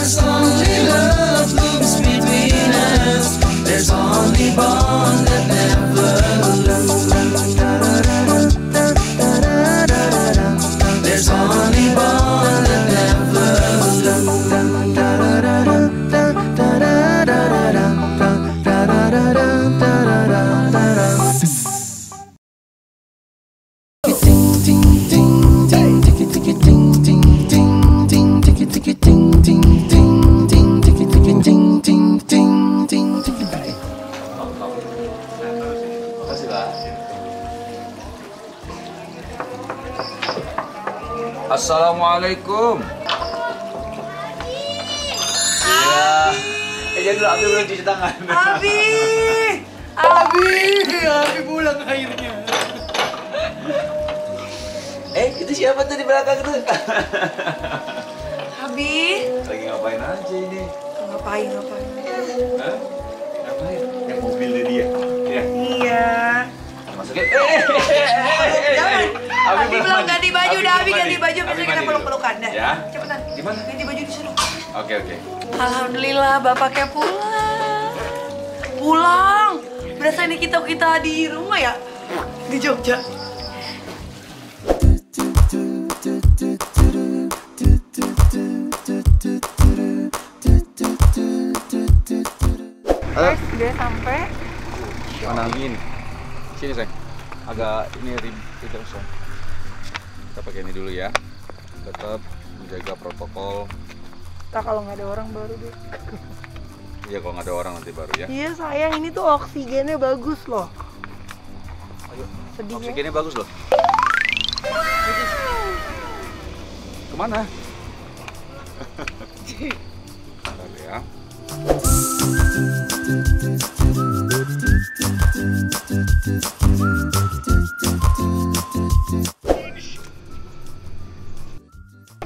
us, only love blooms between us. There's only bond that never lose. There's only bond that never lose. Assalamualaikum. Iya. Jadi dulu Abi belum cuci tangan. Abi pulang akhirnya. Itu siapa tuh di belakang tuh? Abi. Lagi ngapain aja ini? Ngapain? Hah? Ngapain? Yang mobilnya dia. Ya. Iya. Masukin. Abi belum ganti baju, dah Abi ganti baju, besok kita mandi peluk-pelukan dah. Ya. Cepetan. Gimana? Ganti baju disuruh. Oke. Alhamdulillah bapaknya pulang. Berasa ini kita di rumah ya, di Jogja. Guys, sudah sampai. Mana ini? Sini sayang. Agak ini ribet sayang. Kita pakai ini dulu ya. Tetap menjaga protokol. Tak kalau nggak ada orang baru deh. Iya kalau nggak ada orang nanti baru ya. Iya sayang, ini tuh oksigennya bagus loh. Ayo. Sedih ya? Oksigennya bagus loh. Kemana? Bentar ya.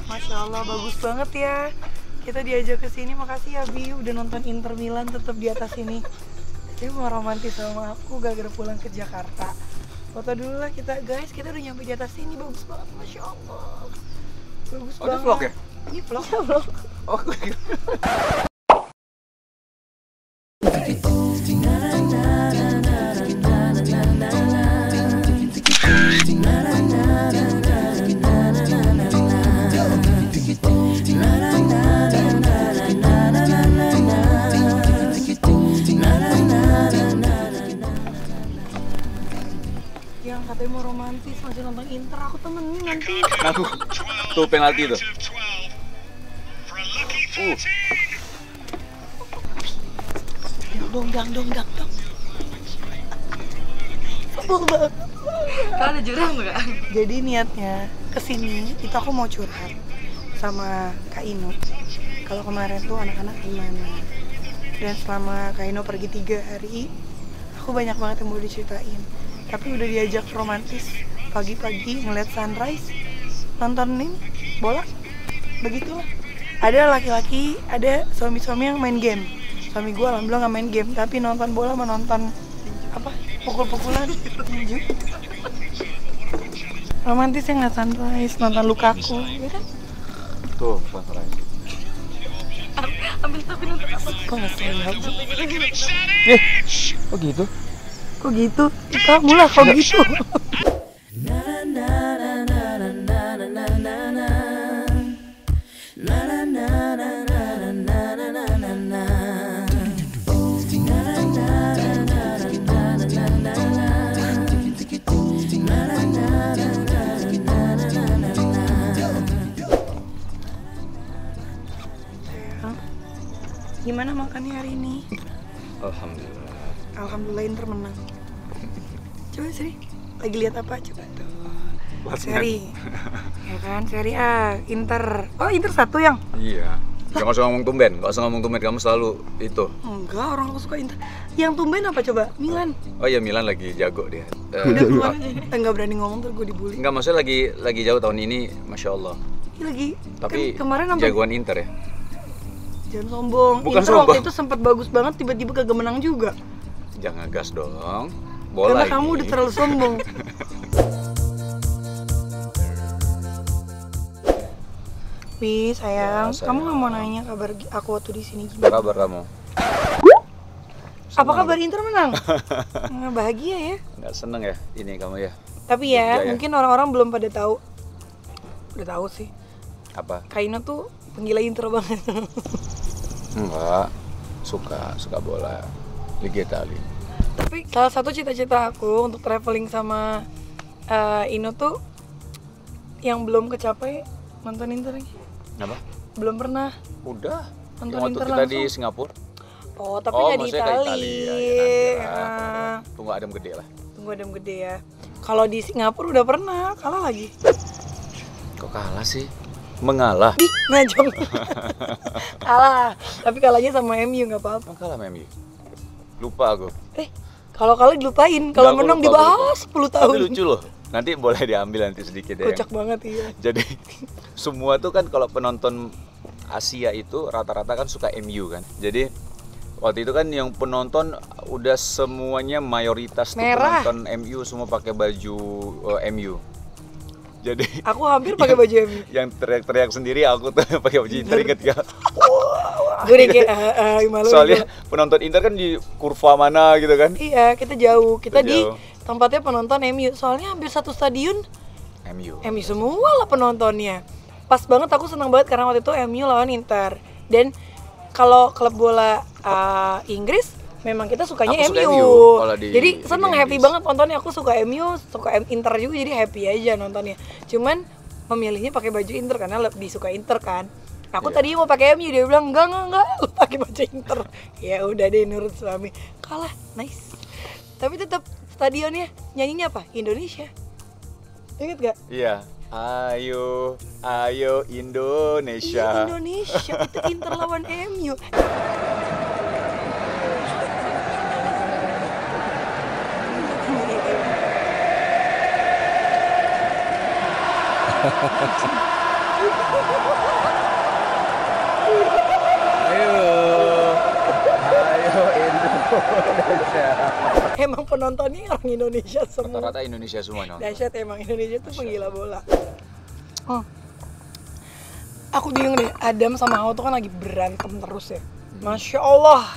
Masya Allah, bagus banget ya. Kita diajak ke sini, makasih ya Bi udah nonton Inter Milan tetap di atas sini. Dia mau romantis sama aku gara-gara pulang ke Jakarta. Foto dulu lah kita, guys. Kita udah nyampe di atas sini, bagus banget, Masya Allah. Bagus banget. Ini vlog ya? Ini vlog. Ya, vlog. Oh, Yang katanya mau romantis masih nonton Inter, aku temenin nanti. Aku tuh penalti tuh. Dong. Sebel banget. Kau ada jurang nggak? Jadi niatnya kesini itu aku mau curhat sama Kak Ino. Kalau kemarin tuh anak-anak gimana? Dan selama Kak Ino pergi 3 hari, aku banyak banget yang mau diceritain. Tapi udah diajak romantis pagi-pagi ngeliat sunrise, nontonin bola, begitulah. Ada laki-laki, ada suami-suami yang main game. Suami gue alhamdulillah nggak main game, tapi nonton bola menonton apa? Pukul-pukulan tinju. Romantis yang ngeliat sunrise, nonton Lukaku, ya kan? Tuh, sunrise. Ambil tapi nonton apa? Kok nggak sayang? Kok gitu? Kok gitu? Kamu lah kok gitu? Gimana makannya hari ini? Alhamdulillah. Alhamdulillah Inter menang. Coba sini, lagi lihat apa? Coba tuh. Seri, ya kan? Seri A, Inter. Oh Inter 1 yang? Iya. Jangan usah ngomong tumben, gak usah ngomong tumben, kamu selalu itu. Enggak, orang aku suka Inter. Yang tumben apa coba? Milan. Oh iya, Milan lagi jago dia. Udah keluar aja. Enggak berani ngomong terus gue dibully. Enggak, maksudnya lagi jago tahun ini, Masya Allah. Lagi. Tapi kan kemarin sampai jagoan Inter ya? jangan sombong. Bukan Inter sombong. waktu itu sempat bagus banget, tiba-tiba kagak menang juga. Jangan gas dong. Bola karena kamu udah terlalu sombong. Wi, sayang, Ya, sayang. kamu nggak mau nanya kabar aku waktu di sini Apa gimana? kabar kamu? Apa kabar Inter menang? Nah, bahagia ya. Nggak seneng ya ini kamu ya? Tapi ya, Jogja ya? mungkin orang-orang belum pada tahu. Udah tahu sih. Apa? Kaino tuh penggila Inter banget. Enggak, suka bola Liga Italia. Tapi salah satu cita-cita aku untuk traveling sama Ino tuh yang belum kecapai nonton Inter nih. Apa? Belum pernah. Udah. Nonton Yang waktu Inter kita di langsung. Singapura. Oh, tapi nggak di maksudnya ke Itali. Italia, ya, nanti lah. Ah, Tunggu adem gede lah. tunggu adem gede ya. Kalau di Singapura udah pernah, kalah lagi. Kok kalah sih? Mengalah. Ih, ngajong. Kalah. Tapi kalahnya sama MU nggak apa-apa. Emang kalah Memi? Lupa aku. Kalau kalah dilupain, kalau Nggak, aku menang lupa, dibahas 10 tahun. Tapi lucu loh. Nanti boleh diambil nanti sedikit ya. Kocak banget iya. Jadi semua tuh kan kalau penonton Asia itu rata-rata kan suka MU kan. Jadi waktu itu kan yang penonton udah semuanya mayoritas tuh Merah. penonton MU semua pakai baju MU. Jadi Aku hampir pakai baju MU. yang teriak-teriak sendiri aku tuh pakai baju Inter ketika Gue udah kayak malu. soalnya penonton Inter kan di kurva mana gitu kan. Iya, kita jauh. Kita di Jauh. tempatnya penonton MU. Soalnya hampir satu stadion MU. MU semua lah penontonnya. Pas banget, aku seneng banget karena waktu itu MU lawan Inter. Dan kalau klub bola Inggris memang kita sukanya Aku suka MU. MU kalau di Jadi Liga seneng happy Inggris. banget nontonnya. Aku suka MU, suka Inter juga, jadi happy aja nontonnya. Cuman memilihnya pakai baju Inter karena lebih suka Inter kan. Aku Iya. tadi mau pakai MU, dia bilang enggak, lu pakai baju Inter. Ya udah deh, nurut suami. Kalah, nice. Tapi tetap stadionnya nyanyinya apa? Indonesia. Ingat gak? Iya. Ayo Indonesia. Iya, Indonesia itu Inter lawan MU. Ayo Indonesia. Emang penontonnya orang Indonesia semua. Rata-rata Indonesia semua nonton. Dahsyat emang Indonesia tuh penggila bola. Aku bingung deh, Adam sama Hawa tuh kan lagi berantem terus ya. Masya Allah.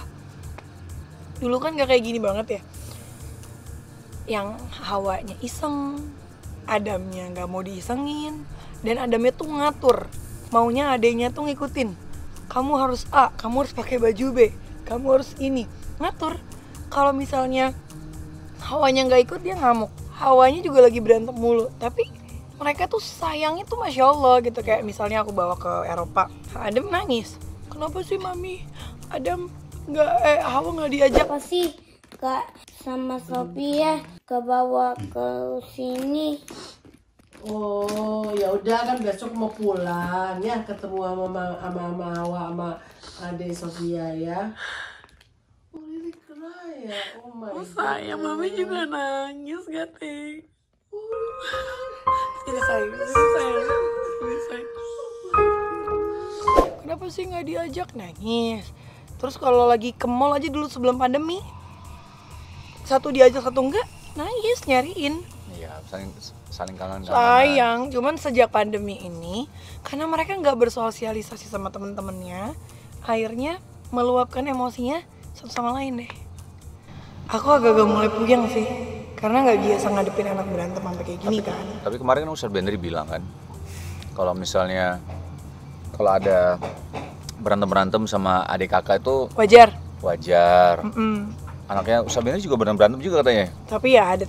Dulu kan gak kayak gini banget ya. Yang Hawanya iseng, Adamnya gak mau diisengin, dan Adamnya tuh ngatur. Maunya adenya tuh ngikutin. Kamu harus A, kamu harus pakai baju B, kamu harus ini. Ngatur. Kalau misalnya Hawanya gak ikut, dia ngamuk. Hawanya juga lagi berantem mulu. Tapi mereka tuh sayangnya tuh Masya Allah gitu. Kayak misalnya aku bawa ke Eropa, Adam nangis. Kenapa sih Mami? Adam Hawa nggak diajak. Apa sih Kak sama Sophia ke bawa ke sini? Oh, ya udah kan besok mau pulang ya, ketemu sama Hawa sama Ade Sofia ya. Oh, Lili cry ya. Oh my god. Sayang Mami juga nangis gak teh. Sini sayang, sini sayang, sini sayang. Kenapa sih nggak diajak? Nangis. Terus kalau lagi ke mall aja dulu sebelum pandemi, satu diajak satu enggak, nangis nyariin. Iya, saling kangen-kangenan. Sayang, cuman sejak pandemi ini, karena mereka nggak bersosialisasi sama temen-temennya, akhirnya meluapkan emosinya satu sama lain deh. Aku agak-agak mulai puyeng sih, karena nggak biasa ngadepin anak berantem sampai kayak gini kan. Tapi kemarin kan Ustadz Benri bilang kan, kalau misalnya kalau ada berantem sama adik kakak itu Wajar. wajar. Mm-mm. Anaknya Ustadz Benri juga berantem juga katanya. Tapi ya ada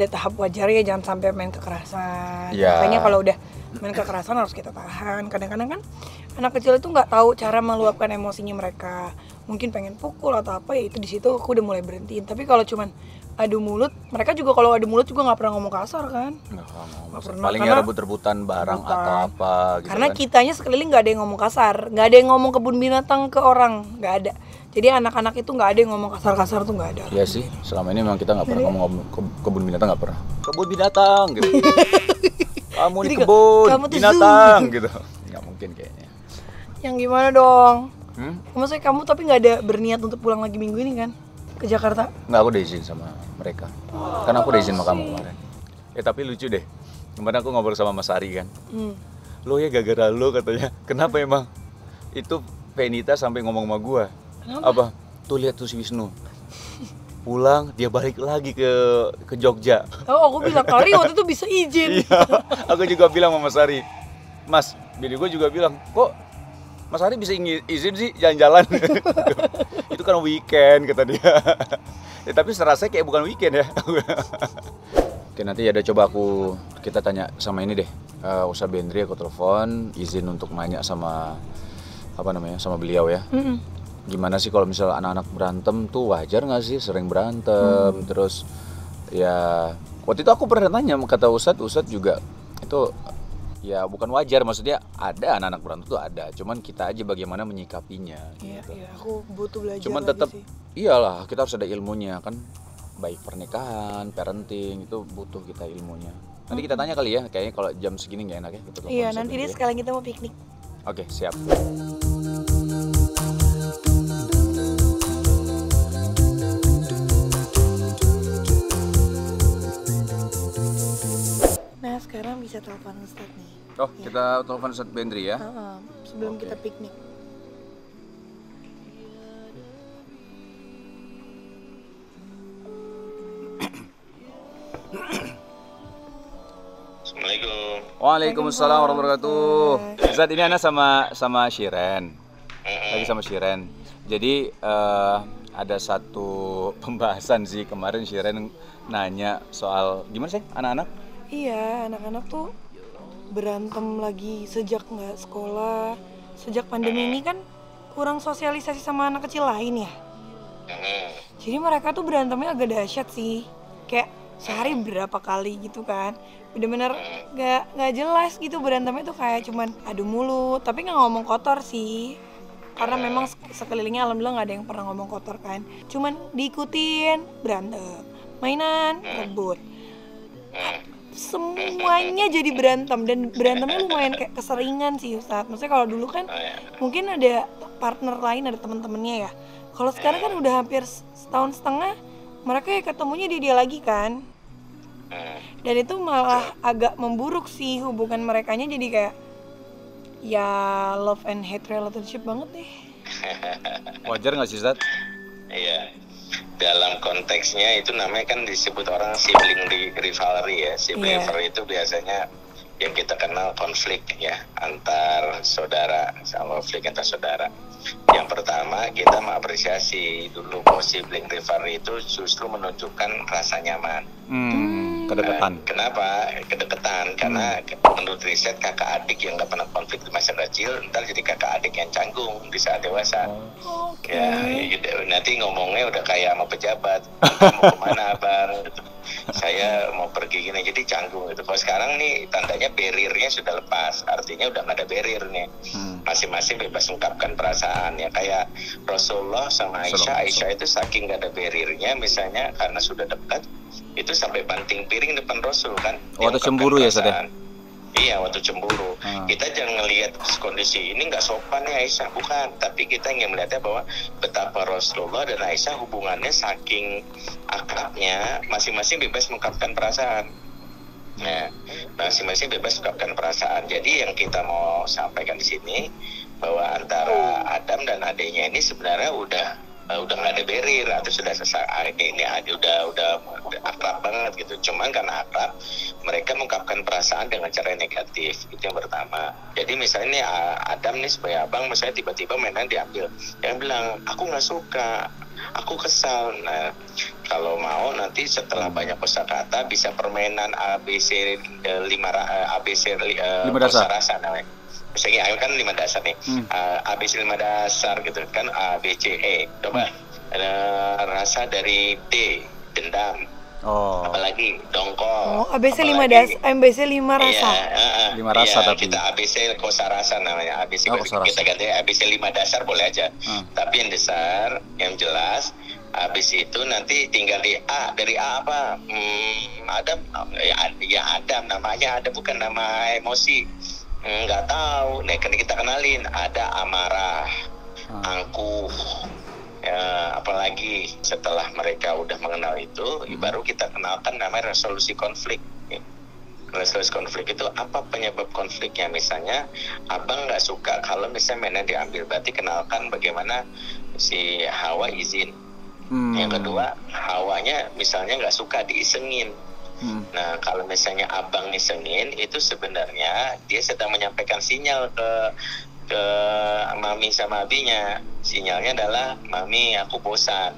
tahap wajar ya, jangan sampai main kekerasan. Iya. Makanya kalau udah main kekerasan harus kita tahan. Kadang-kadang kan anak kecil itu nggak tahu cara meluapkan emosinya mereka. Mungkin pengen pukul atau apa, ya itu di situ aku udah mulai berhentiin. Tapi kalau cuman adu mulut, mereka juga kalau adu mulut juga nggak pernah ngomong kasar kan. Nggak mau. pernah, Palingnya karena- rebut-rebutan barang Rebutan. atau apa gitu Karena kan. kitanya sekeliling nggak ada yang ngomong kasar, nggak ada yang ngomong kebun binatang ke orang, nggak ada. Jadi anak-anak itu nggak ada yang ngomong kasar-kasar tuh nggak ada. Iya sih, selama ini memang kita nggak pernah ngomong kebun binatang, nggak pernah. Kebun binatang gitu. Kamu di Jadi kebun kamu tuh binatang gitu. Nggak mungkin kayaknya. Yang gimana dong? Hmm? Maksudnya kamu tapi nggak ada berniat untuk pulang lagi minggu ini kan ke Jakarta? Nggak, aku udah izin sama mereka. Karena aku udah izin sama kamu kemarin. Tapi lucu deh. Kemarin aku ngobrol sama Mas Ari kan. lo ya gara-gara lo katanya. Kenapa emang? Itu Fenita sampai ngomong sama gua. Kenapa? Apa? Tuh lihat tuh si Wisnu. Pulang dia balik lagi ke Jogja. Oh, aku bilang Kari waktu itu bisa izin. Iya, aku juga bilang sama Mas Ari. Mas, bini gue juga bilang, kok Mas Ari bisa izin sih jalan-jalan? Itu kan weekend kata dia. Ya, tapi serasa kayak bukan weekend ya. Oke, nanti ada coba kita tanya sama ini deh. Ustaz Bendri aku telepon izin untuk nanya sama sama beliau ya. Gimana sih kalau misal anak-anak berantem tuh wajar nggak sih sering berantem? Terus ya waktu itu aku pernah tanya kata Ustadz juga itu ya bukan wajar, maksudnya ada anak-anak berantem tuh ada, cuman kita aja bagaimana menyikapinya. Iya, gitu. iya, aku butuh belajar. Cuman lagi tetap sih. iyalah kita harus ada ilmunya kan, baik pernikahan, parenting itu butuh kita ilmunya. Nanti kita tanya kali ya, kayaknya kalau jam segini nggak enak ya. Kita telepon Iya, Ustadz nanti dulu deh ya. sekalian kita mau piknik. Oke, siap. Nah, sekarang bisa telepon Ustadz nih. Oh, kita telepon Ustadz Bendri ya. Sebelum Oke. kita piknik. Assalamualaikum. Waalaikumsalam warahmatullahi wabarakatuh. Ustadz, ini Ana sama Shiren. Lagi sama Shiren. Jadi ada satu pembahasan sih kemarin Shiren nanya soal gimana sih anak-anak? Iya, anak-anak tuh berantem lagi sejak nggak sekolah. Sejak pandemi ini kan kurang sosialisasi sama anak kecil lain ya. Jadi mereka tuh berantemnya agak dahsyat sih. Kayak sehari berapa kali gitu kan. Bener-bener nggak jelas gitu berantemnya tuh kayak cuman adu mulut. Tapi nggak ngomong kotor sih. Karena memang sekelilingnya alhamdulillah nggak ada yang pernah ngomong kotor kan. Cuman diikutin berantem, mainan, rebut. Semuanya jadi berantem dan berantemnya lumayan kayak keseringan sih Ustadz. Maksudnya kalau dulu kan mungkin ada partner lain, ada temen-temennya ya. Kalau sekarang kan udah hampir setahun setengah mereka ya ketemunya di dia lagi kan. Dan itu malah agak memburuk sih hubungan merekanya, jadi kayak ya love and hate relationship banget deh. Wajar nggak sih Ustadz? Iya. Dalam konteksnya itu namanya kan disebut orang sibling rivalry ya. Sibling rivalry itu biasanya yang kita kenal konflik ya antar saudara, sama konflik antar saudara. Yang pertama kita mengapresiasi dulu bahwa sibling rivalry itu justru menunjukkan rasa nyaman. Kedekatan. Kenapa? Kedekatan. Karena menurut riset kakak adik yang nggak pernah konflik di masa kecil, ntar jadi kakak adik yang canggung di saat dewasa. Ya, nanti ngomongnya udah kayak sama pejabat. Mau kemana bang? Saya mau pergi gini, jadi canggung gitu. Kalau sekarang nih tandanya barriernya sudah lepas, artinya udah nggak ada barrier nih. Masing-masing bebas ungkapkan perasaan ya. Kayak Rasulullah sama Aisyah itu saking nggak ada barriernya, misalnya karena sudah dekat, itu sampai banting piring depan Rasul kan. Waktu cemburu ya Ustadz? Iya, waktu cemburu. Kita jangan ngelihat kondisi ini nggak sopan ya Aisyah, bukan. Tapi kita ingin melihatnya bahwa betapa Rasulullah dan Aisyah hubungannya saking akrabnya, masing-masing bebas mengungkapkan perasaan. Nah, masing-masing bebas mengungkapkan perasaan. Jadi yang kita mau sampaikan di sini bahwa antara Adam dan adiknya ini sebenarnya udah nggak ada barrier atau sudah selesai, ini udah akrab banget gitu. Cuman karena akrab mereka mengungkapkan perasaan dengan cara negatif, itu yang pertama. Jadi misalnya nih Adam nih sebagai abang, misalnya tiba-tiba mainan diambil, yang bilang aku nggak suka, aku kesal. Nah kalau mau nanti setelah banyak kosakata bisa permainan ABC 5 rasa namanya. Misalnya kan 5 dasar nih, ABC 5 dasar gitu kan, A, B, C, E. Coba rasa dari D, dendam. Apalagi dongkol. ABC 5 rasa. Iya, 5 rasa tapi. Kita ABC kosa rasa namanya. ABC kita ganti ABC 5 dasar boleh aja. Tapi yang dasar, yang jelas, habis itu nanti tinggal di A. Dari A apa? Adam, ya Adam namanya, ada bukan nama emosi. Nggak tahu. Nah, kita kenalin ada amarah, angkuh, ya, apalagi setelah mereka udah mengenal itu, baru kita kenalkan namanya resolusi konflik. resolusi konflik itu apa penyebab konfliknya. Misalnya abang nggak suka kalau misalnya mainnya diambil, berarti kenalkan bagaimana si Hawa izin. Yang kedua, Hawanya misalnya nggak suka diisengin. Nah, kalau misalnya abang isengin, itu sebenarnya dia sedang menyampaikan sinyal ke mami sama abinya. Sinyalnya adalah, mami aku bosan.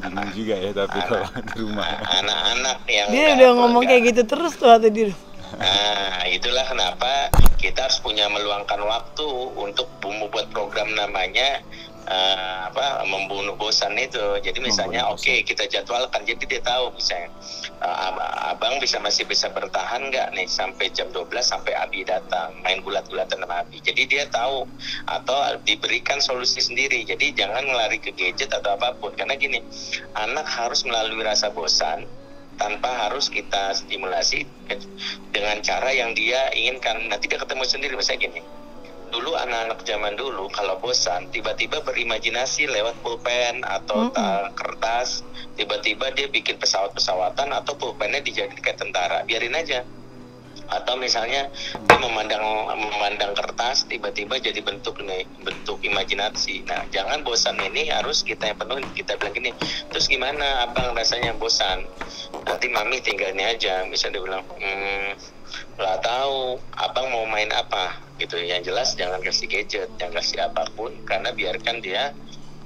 Bingung juga ya tapi kalau di rumah. Anak-anak yang Dia udah ngomong kayak gitu terus tuh atau dia. Nah, itulah kenapa kita harus punya meluangkan waktu untuk membuat program namanya membunuh bosan itu. Jadi misalnya kita jadwalkan, jadi dia tahu misalnya abang masih bisa bertahan nggak nih sampai jam 12 sampai Abi datang main gulat-gulatan sama Abi. Jadi dia tahu, atau diberikan solusi sendiri. Jadi jangan lari ke gadget atau apapun, karena gini, anak harus melalui rasa bosan tanpa harus kita stimulasi dengan cara yang dia inginkan. Nanti dia ketemu sendiri. Misalnya gini, dulu anak-anak zaman dulu kalau bosan tiba-tiba berimajinasi lewat pulpen atau kertas, tiba-tiba dia bikin pesawat-pesawatan atau pulpennya dijadikan tentara, biarin aja. Atau misalnya dia memandang kertas, tiba-tiba jadi bentuk imajinasi. Nah, jangan bosan ini harus kita yang penuh. Kita bilang gini, terus gimana abang rasanya bosan? Nanti mami tinggal ini aja. Misalnya dia bilang, nggak tahu abang mau main apa gitu. Yang jelas jangan kasih gadget, jangan kasih apapun, karena biarkan dia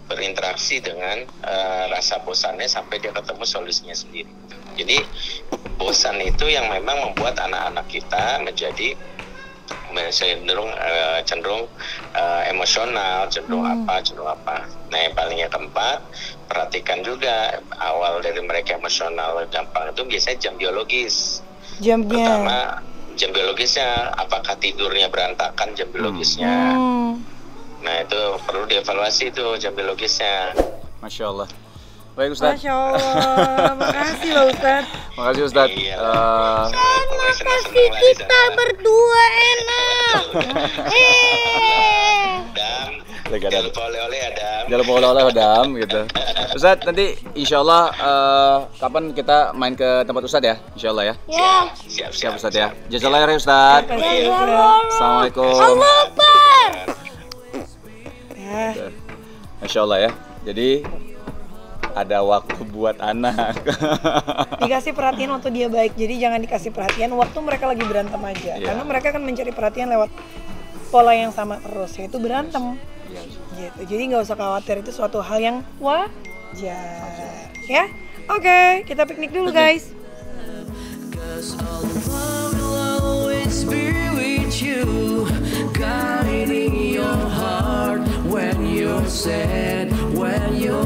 berinteraksi dengan rasa bosannya sampai dia ketemu solusinya sendiri. Jadi bosan itu yang memang membuat anak-anak kita menjadi cenderung emosional, cenderung apa. Nah, yang paling yang keempat, perhatikan juga awal dari mereka emosional gampang itu biasanya jam biologis. Pertama, jam biologisnya, apakah tidurnya berantakan jam biologisnya. Nah, itu perlu dievaluasi itu jam biologisnya. Masya Allah. Baik Ustadz. Masya Allah, makasih loh Ustadz. Makasih Ustadz. Kasih kita berdua enak. Dan Jangan jangan lupa oleh-oleh Adam. Jangan lupa oleh-oleh Adam gitu. Ustadz, nanti insya Allah kapan kita main ke tempat Ustadz ya? Insya Allah ya. Ya. Siap Ustadz ya. Jazakallah ya Ustadz. Assalamualaikum. Allah Akbar. Masya Allah ya. Jadi ada waktu buat anak. Dikasih perhatian waktu dia baik, jadi jangan dikasih perhatian waktu mereka lagi berantem aja. Karena mereka kan mencari perhatian lewat pola yang sama terus, yaitu berantem. Gitu. Jadi nggak usah khawatir, itu suatu hal yang wajar. Ya, oke, kita piknik dulu guys. Guiding your heart when you're sad, when you're